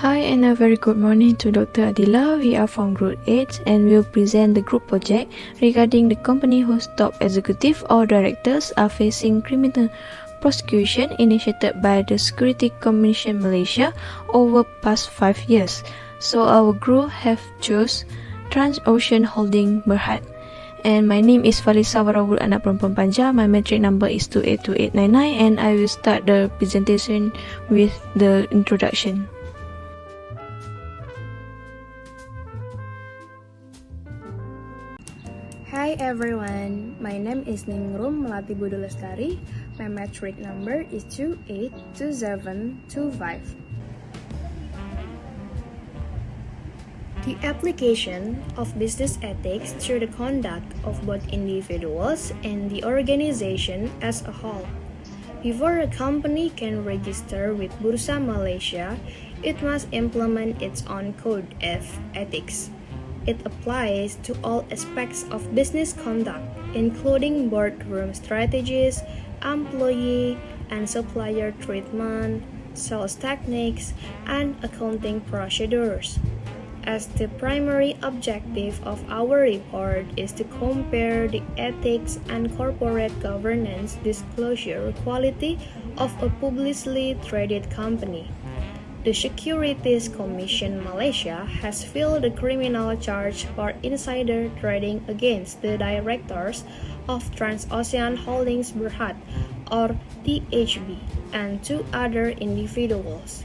Hi and a very good morning to Dr. ALDILA. We are from Group 8 and will present the group project regarding the company whose top executive or directors are facing criminal prosecution initiated by the Security Commission Malaysia over past 5 years. So our group have chose Transocean Holding Berhad. And my name is FALISSA VORAVUDH anak perempuan PANJA. My metric number is 282899 and I will start the presentation with the introduction. Hi everyone, my name is Ningrum Melati Budi Lestari. My metric number is 282725. The application of business ethics through the conduct of both individuals and the organization as a whole. Before a company can register with Bursa Malaysia, it must implement its own code of ethics. It applies to all aspects of business conduct, including boardroom strategies, employee and supplier treatment, sales techniques, and accounting procedures. As the primary objective of our report is to compare the ethics and corporate governance disclosure quality of a publicly traded company. The Securities Commission Malaysia has filed a criminal charge for insider trading against the directors of Transocean Holdings Berhad or DHB and 2 other individuals.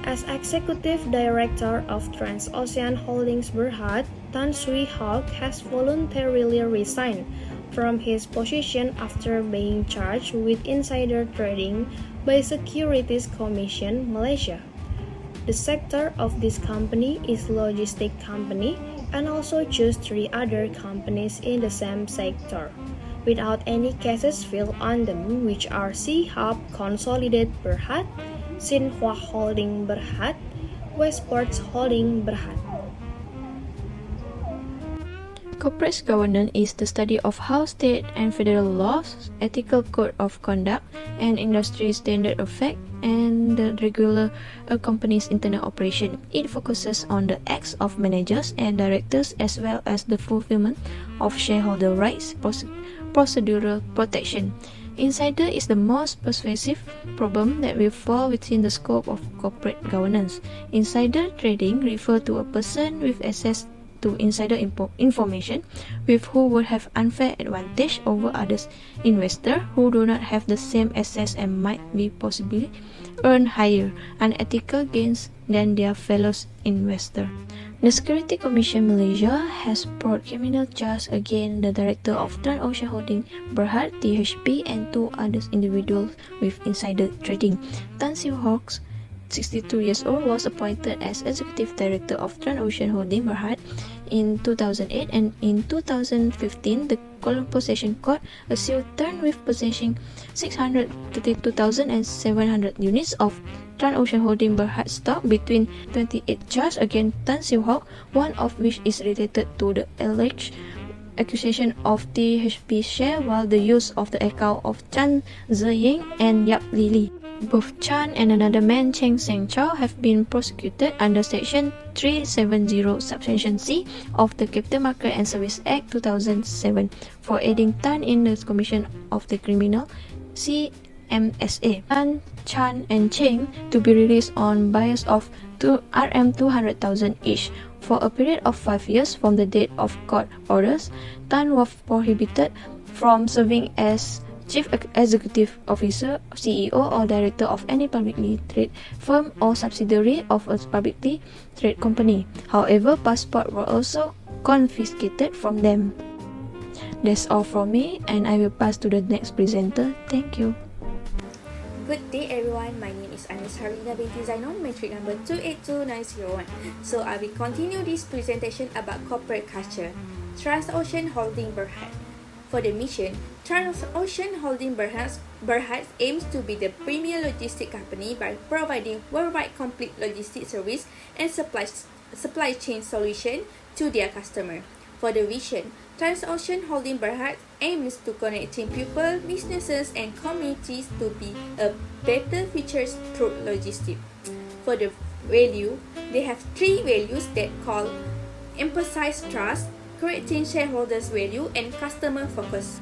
As Executive Director of Transocean Holdings Berhad, Tan Sui Hawk has voluntarily resigned from his position after being charged with insider trading by Securities Commission Malaysia. The sector of this company is logistic company and also choose 3 other companies in the same sector, without any cases filed on them, which are C-Hub Consolidated Berhad, Sinhua Holding Berhad, Westports Holding Berhad. Corporate governance is the study of how state and federal laws, ethical code of conduct, and industry standard affect and regular a company's internal operation. It focuses on the acts of managers and directors as well as the fulfillment of shareholder rights, procedural protection. Insider is the most pervasive problem that will fall within the scope of corporate governance. Insider trading refers to a person with access to insider information with who would have unfair advantage over others investors who do not have the same access and might be possibly earn higher unethical gains than their fellow investors. The Security Commission Malaysia has brought criminal charges against the director of Transocean Holding Berhad, THB, and 2 other individuals with insider trading. Tan Sui Hawk, 62 years old, was appointed as Executive Director of Transocean Holding Berhad in 2008, and in 2015, the Colombo Possession Court assumed Tan with possessing 632,700 units of Transocean Holding Berhad stock between 28 charges against Tan Sui Hawk, one of which is related to the alleged accusation of THB share while the use of the account of Chan Ziying and Yap Lili. Both Chan and another man, Cheng Seng Chow, have been prosecuted under Section 370 Subsection C of the Capital Market and Service Act 2007 for aiding Tan in the commission of the criminal CMSA. Tan, Chan, and Cheng to be released on bail of RM200,000 each for a period of 5 years from the date of court orders. Tan was prohibited from serving as Chief Executive Officer, CEO, or Director of any publicly traded firm or subsidiary of a publicly traded company. However, passports were also confiscated from them. That's all from me, and I will pass to the next presenter. Thank you. Good day everyone, my name is HARLINA binti ZAINON, metric number 282901. So I will continue this presentation about corporate culture. Transocean Holding Berhad. For the mission, Transocean Holding Berhad aims to be the premier logistic company by providing worldwide complete logistic service and supply chain solution to their customer. For the vision, Transocean Holding Berhad aims to connecting people, businesses, and communities to be a better future through logistics. For the value, they have three values that call emphasize trust, creating shareholders value, and customer focus.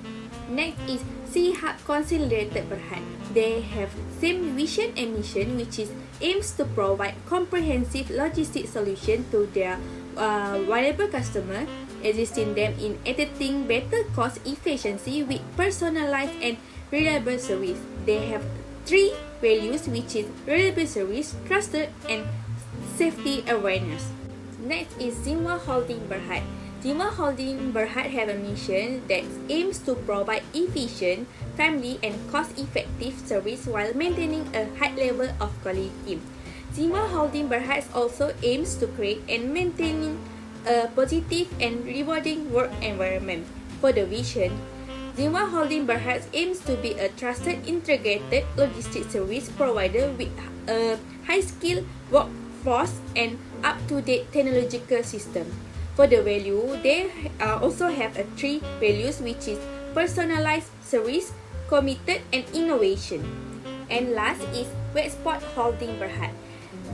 Next is SHARMILA Consolidated Berhad. They have same vision and mission, which is aims to provide comprehensive logistics solution to their valuable customer, assisting them in achieving better cost efficiency with personalized and reliable service. They have three values, which is reliable service, trusted, and safety awareness. Next is ZAINON Holding Berhad. ZAINON Holding Berhad have a mission that aims to provide efficient, timely, and cost-effective service while maintaining a high level of quality. ZAINON Holding Berhad also aims to create and maintain a positive and rewarding work environment. For the vision, ZAINON Holding Berhad aims to be a trusted integrated logistics service provider with a high-skilled workforce and up-to-date technological system. For the value, they also have a three values, which is personalized service, committed, and innovation. And last is Westport Holding Berhad.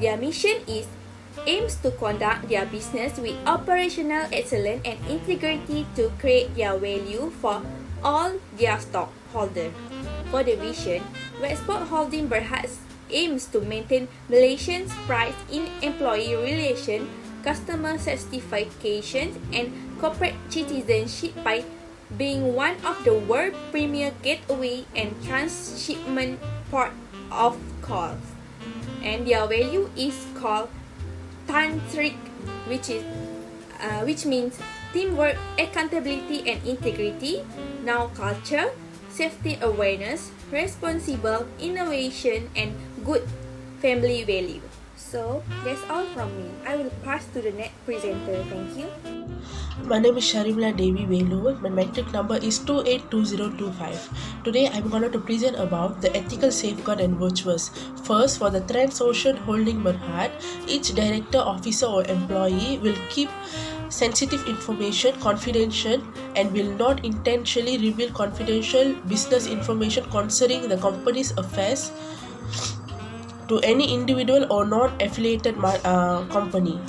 Their mission is aims to conduct their business with operational excellence and integrity to create their value for all their stockholders. For the vision, Westport Holding Berhad aims to maintain Malaysia's pride in employee relations, customer satisfaction, and corporate citizenship by being one of the world's premier gateway and transshipment port of calls. And their value is called Tantric, which means teamwork, accountability, and integrity. Now culture, safety awareness, responsible innovation, and good family value. So that's all from me. I will pass to the next presenter. Thank you. My name is SHARMILA VELOO. My metric number is 282025. Today I'm going to present about the ethical safeguard and virtues. First, for the Transocean Holding Berhad, each director, officer or employee will keep sensitive information confidential and will not intentionally reveal confidential business information concerning the company's affairs to any individual or non-affiliated company.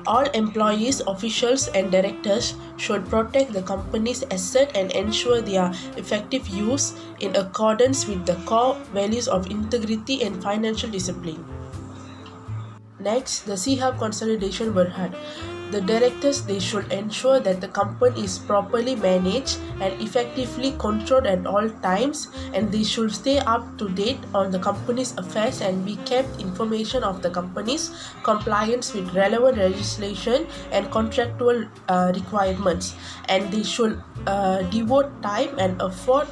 All employees, officials, and directors should protect the company's asset and ensure their effective use in accordance with the core values of integrity and financial discipline. Next, the SHARMILA Consolidation Berhad. The directors, they should ensure that the company is properly managed and effectively controlled at all times, and they should stay up to date on the company's affairs and be kept information of the company's compliance with relevant legislation and contractual requirements, and they should devote time and effort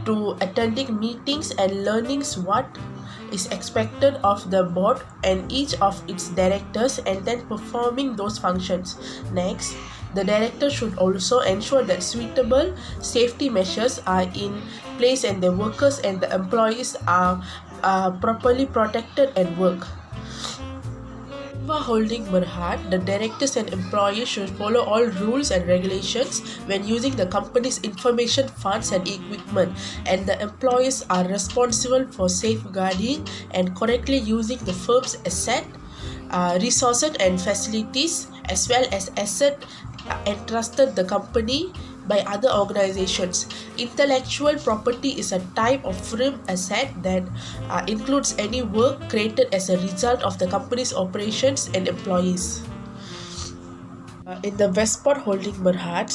to attending meetings and learning what is expected of the board and each of its directors, and then performing those functions. Next, the director should also ensure that suitable safety measures are in place and the workers and the employees are properly protected at work. Holding Berhad, the directors and employees should follow all rules and regulations when using the company's information funds and equipment, and the employees are responsible for safeguarding and correctly using the firm's asset, resources and facilities, as well as asset entrusted the company by other organizations. Intellectual property is a type of firm asset that includes any work created as a result of the company's operations and employees. In the Westport Holding Berhad,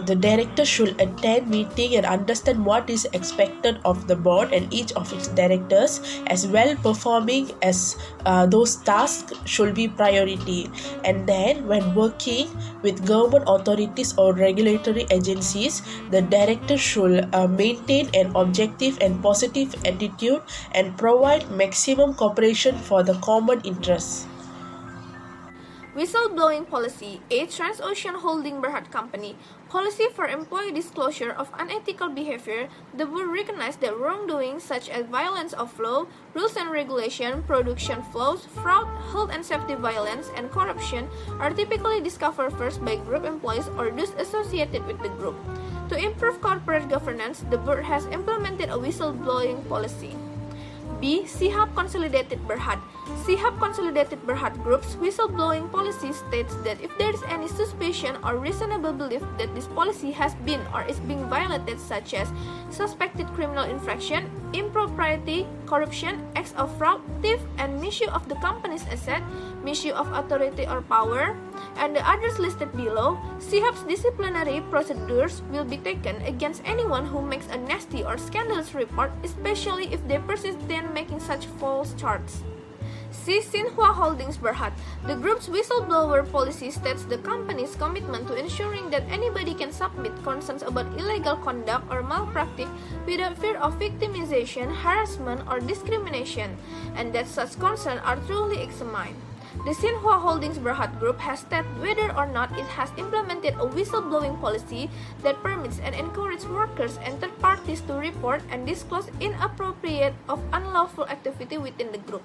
the director should attend meeting and understand what is expected of the board and each of its directors, as well performing as those tasks should be priority. And then when working with government authorities or regulatory agencies, the director should maintain an objective and positive attitude and provide maximum cooperation for the common interests. Whistleblowing Policy, a Transocean Holding Berhad company policy for employee disclosure of unethical behavior. The board recognizes that wrongdoing such as violence of law, rules and regulation, production flaws, fraud, health and safety violence, and corruption are typically discovered first by group employees or those associated with the group. To improve corporate governance, the board has implemented a whistleblowing policy. B. SHARMILA Consolidated Berhad. SIHAP Consolidated Berhad Group's whistleblowing policy states that if there is any suspicion or reasonable belief that this policy has been or is being violated, such as suspected criminal infraction, impropriety, corruption, acts of fraud, theft, and misuse of the company's asset, misuse of authority or power, and the others listed below, SIHAP's disciplinary procedures will be taken against anyone who makes a nasty or scandalous report, especially if they persist in making such false charges. C. Xinhua Holdings Berhad. The group's whistleblower policy states the company's commitment to ensuring that anybody can submit concerns about illegal conduct or malpractice without fear of victimization, harassment, or discrimination, and that such concerns are truly examined. The Xinhua Holdings Berhad Group has stated whether or not it has implemented a whistleblowing policy that permits and encourages workers and third parties to report and disclose inappropriate or unlawful activity within the group.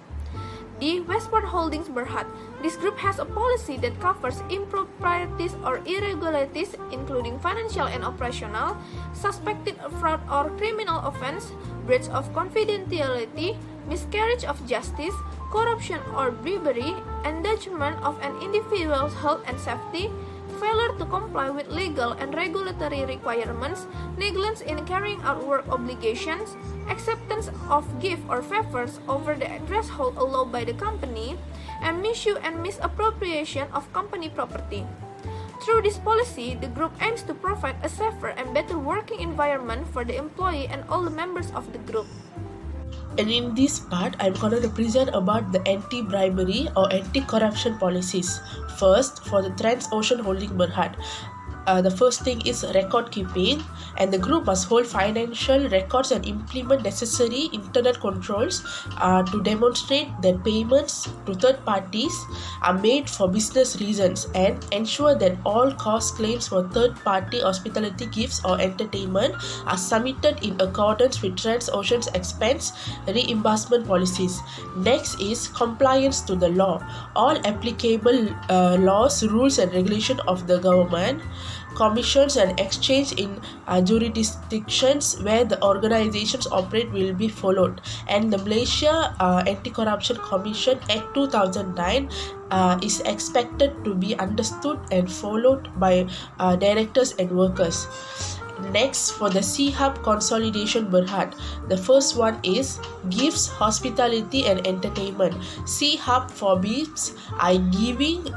D. Westport Holdings Berhad. This group has a policy that covers improprieties or irregularities, including financial and operational, suspected fraud or criminal offense, breach of confidentiality, miscarriage of justice, corruption or bribery, endangerment of an individual's health and safety, failure to comply with legal and regulatory requirements, negligence in carrying out work obligations, acceptance of gifts or favors over the threshold allowed by the company, and misuse and misappropriation of company property. Through this policy, the group aims to provide a safer and better working environment for the employee and all the members of the group. And in this part, I'm going to present about the anti-bribery or anti-corruption policies. First, for the Transocean Holding Berhad. The first thing is record keeping, and the group must hold financial records and implement necessary internal controls to demonstrate that payments to third parties are made for business reasons and ensure that all cost claims for third party hospitality gifts or entertainment are submitted in accordance with Transocean's expense reimbursement policies. Next is compliance to the law. All applicable laws, rules and regulations of the government, commissions and exchange in jurisdictions where the organizations operate will be followed, and the Malaysia Anti-Corruption Commission Act 2009 is expected to be understood and followed by directors and workers. Next, for the SIHAP Consolidation Berhad, the first one is gifts, hospitality and entertainment. SIHAP forbids giving,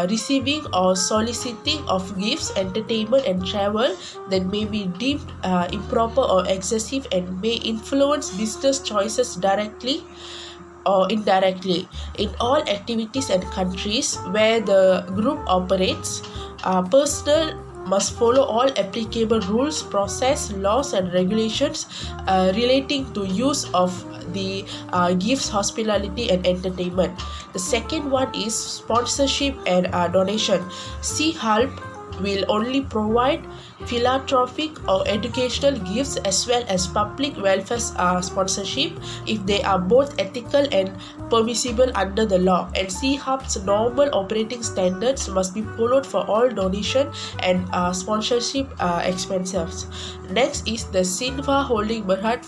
receiving or soliciting of gifts, entertainment and travel that may be deemed improper or excessive and may influence business choices directly or indirectly. In all activities and countries where the group operates, personnel must follow all applicable rules, process, laws and regulations relating to use of the gifts, hospitality and entertainment. The second one is sponsorship and donation. SIHAP will only provide philanthropic or educational gifts as well as public welfare sponsorship if they are both ethical and permissible under the law, and SIHAP's normal operating standards must be followed for all donation and sponsorship expenses. Next is the Xinhua Holding Berhad,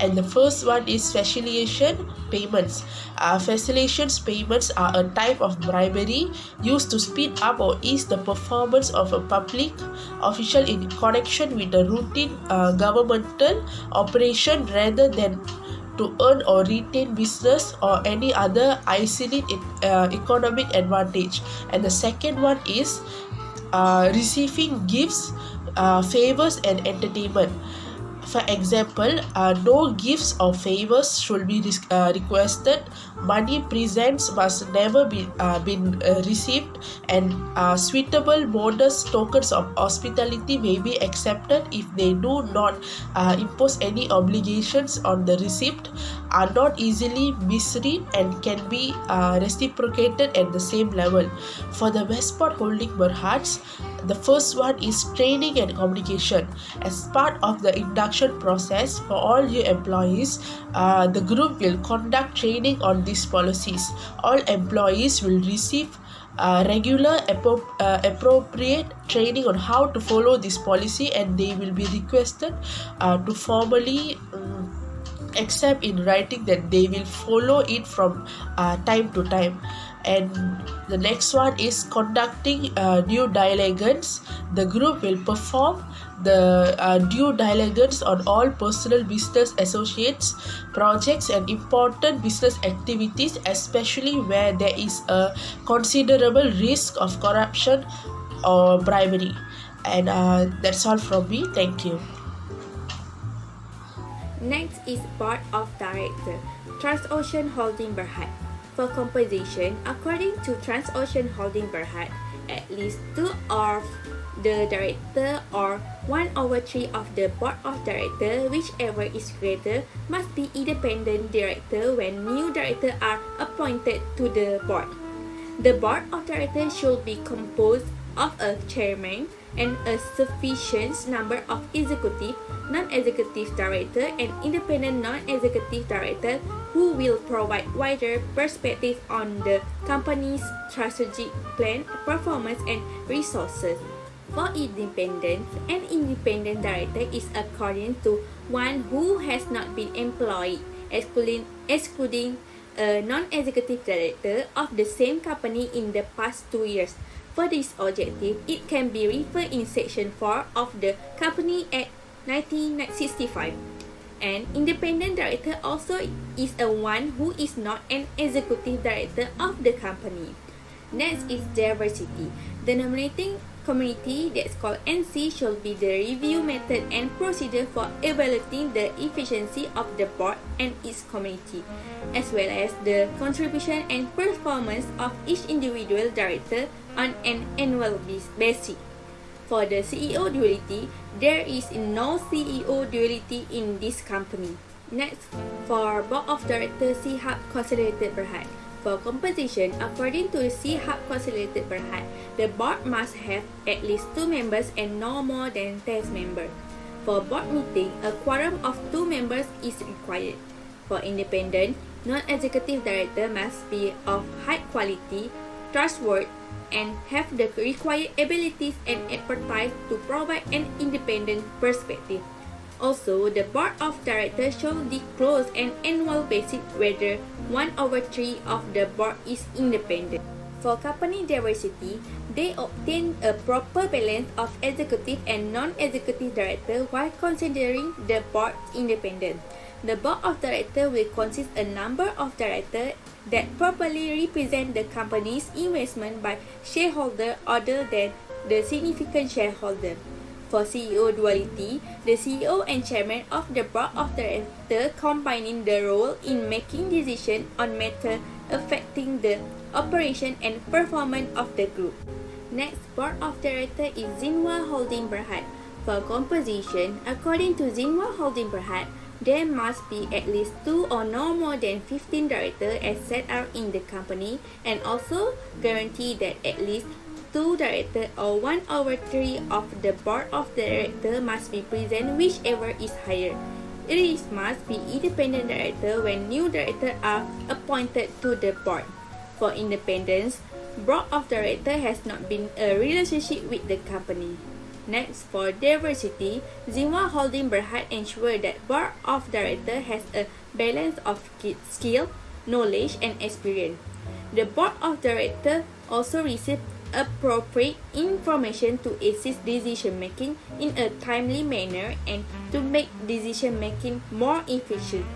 and the first one is facilitation payments. Facilitation payments are a type of bribery used to speed up or ease the performance of a public official in connection with a routine governmental operation rather than to earn or retain business or any other isolate economic advantage. And the second one is receiving gifts, favors and entertainment. For example, no gifts or favors should be requested. Money presents must never be received, and suitable modest tokens of hospitality may be accepted if they do not impose any obligations on the receipt, are not easily misread, and can be reciprocated at the same level. For the Westport Holding Berhads, the first one is training and communication. As part of the induction process for all new employees, the group will conduct training on these policies. All employees will receive regular appropriate training on how to follow this policy, and they will be requested to formally except in writing that they will follow it from time to time. And the next one is conducting due diligence. The group will perform the due diligence on all personal business associates, projects and important business activities, especially where there is a considerable risk of corruption or bribery. And that's all from me. Thank you. Next is Board of Directors, Transocean Holding Berhad. For composition, according to Transocean Holding Berhad, at least 2 of the director or 1/3 of the Board of Directors, whichever is greater, must be independent director when new directors are appointed to the board. The Board of Directors should be composed of a chairman and a sufficient number of executive, non-executive director and independent non-executive director who will provide wider perspective on the company's strategic plan, performance and resources. For independence, an independent director is according to one who has not been employed, excluding a non-executive director of the same company in the past 2 years. For this objective, it can be referred in Section 4 of the Company Act 1965. An independent director also is a one who is not an executive director of the company. Next is diversity. The nominating committee, that's called NC, should be the review method and procedure for evaluating the efficiency of the board and its committee, as well as the contribution and performance of each individual director on an annual basis. For the CEO duality, there is no CEO duality in this company. Next, for Board of Directors C-Hub Consolidated Berhad. For composition, according to the C-Hub Consolidated Berhad, the board must have at least 2 members and no more than 10 members. For board meeting, a quorum of 2 members is required. For independent, non-executive director must be of high quality, trustworthy, and have the required abilities and expertise to provide an independent perspective. Also, the Board of Directors should disclose an annual basis whether 1/3 of the board is independent. For company diversity, they obtain a proper balance of executive and non-executive director while considering the board's independence. The Board of Directors will consist a number of directors that properly represent the company's investment by shareholder other than the significant shareholder. For CEO duality, the CEO and chairman of the Board of Directors combining the role in making decisions on matters affecting the operation and performance of the group. Next, Board of Directors is Xinhua Holding Berhad. For composition, according to Xinhua Holding Berhad, there must be at least 2 or no more than 15 directors as set out in the company, and also guarantee that at least 2 directors or 1/3 of the Board of Directors must be present, whichever is higher. It must be independent director when new directors are appointed to the board. For independence, Board of Directors has not been a relationship with the company. Next, for diversity, Xinhua Holding Berhad ensure that Board of Directors has a balance of skill, knowledge, and experience. The Board of Directors also receive appropriate information to assist decision making in a timely manner and to make decision making more efficient.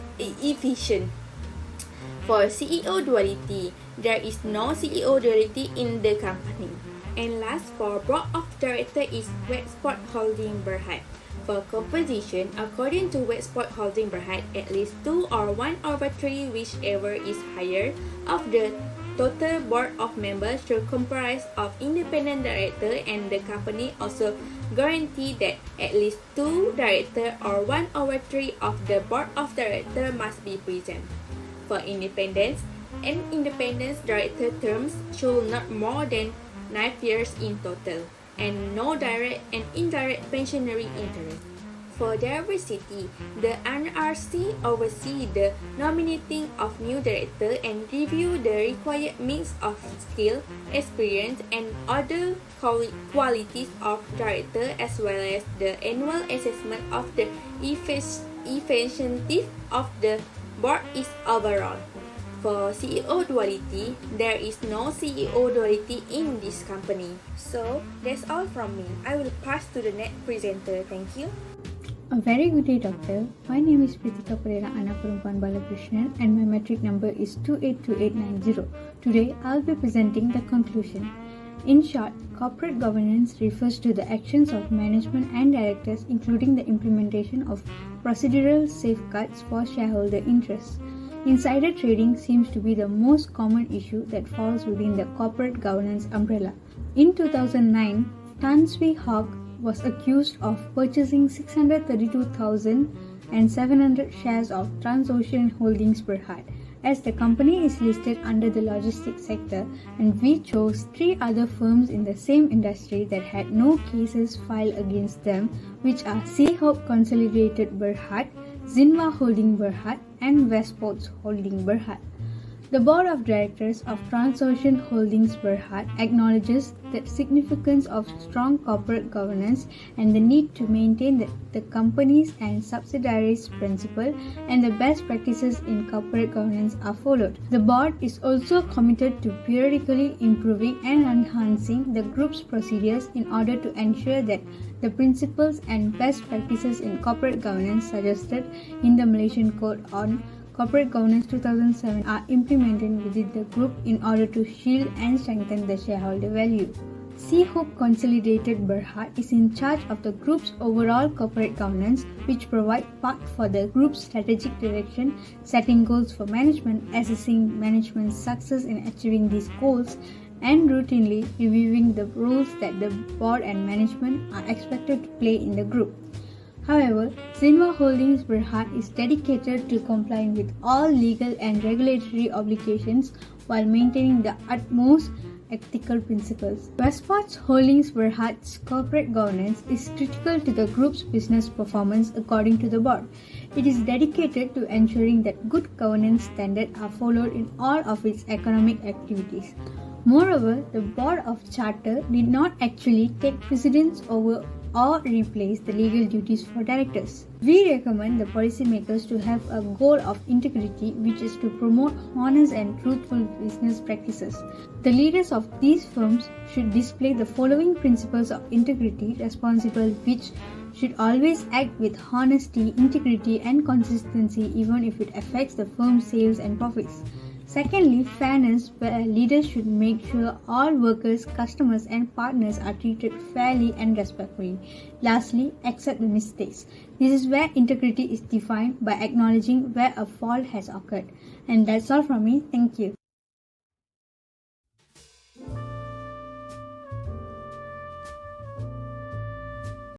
For CEO duality, there is no CEO duality in the company. And last, for Board of Directors is Westport Holding Berhad. For composition, according to Westport Holding Berhad, at least 2 or 1/3, whichever is higher, of the total board of members should comprise of independent director, and the company also guarantee that at least 2 directors or 1/3 of the Board of Directors must be present. For independence, an independent director terms should not more than 9 years in total, and no direct and indirect pensionary interest. For diversity, the NRC oversees the nominating of new director and review the required mix of skill, experience, and other qualities of director, as well as the annual assessment of the effectiveness of the board is overall. For CEO duality, there is no CEO duality in this company. So that's all from me. I will pass to the next presenter. Thank you. A very good day, Doctor. My name is PRYEETICKA BALAKRISHNAN and my metric number is 282890. Today, I'll be presenting the conclusion. In short, corporate governance refers to the actions of management and directors, including the implementation of procedural safeguards for shareholder interests. Insider trading seems to be the most common issue that falls within the corporate governance umbrella. In 2009, Tan Swie Hock was accused of purchasing 632,700 shares of Transocean Holdings Berhad, as the company is listed under the logistics sector, and we chose 3 other firms in the same industry that had no cases filed against them, which are Seahope Consolidated Berhad, Zinwa Holding Berhad, and Westports Holding Berhad. The Board of Directors of Transocean Holdings Berhad acknowledges the significance of strong corporate governance and the need to maintain the company's and subsidiaries' principle and the best practices in corporate governance are followed. The board is also committed to periodically improving and enhancing the group's procedures in order to ensure that the principles and best practices in corporate governance suggested in the Malaysian Code on Corporate Governance 2007 are implemented within the group in order to shield and strengthen the shareholder value. Seahope Consolidated Berhad is in charge of the group's overall corporate governance, which provides part for the group's strategic direction, setting goals for management, assessing management's success in achieving these goals, and routinely reviewing the roles that the board and management are expected to play in the group. However, Zinwa Holdings Berhad is dedicated to complying with all legal and regulatory obligations while maintaining the utmost ethical principles. Westports Holdings Berhad's corporate governance is critical to the group's business performance according to the board. It is dedicated to ensuring that good governance standards are followed in all of its economic activities. Moreover, the Board of Charter did not actually take precedence over or replace the legal duties for directors. We recommend the policymakers to have a goal of integrity, which is to promote honest and truthful business practices. The leaders of these firms should display the following principles of integrity responsible, which should always act with honesty, integrity, and consistency even if it affects the firm's sales and profits. Secondly, fairness, where leaders should make sure all workers, customers, and partners are treated fairly and respectfully. Lastly, accept the mistakes. This is where integrity is defined by acknowledging where a fault has occurred. And that's all from me. Thank you.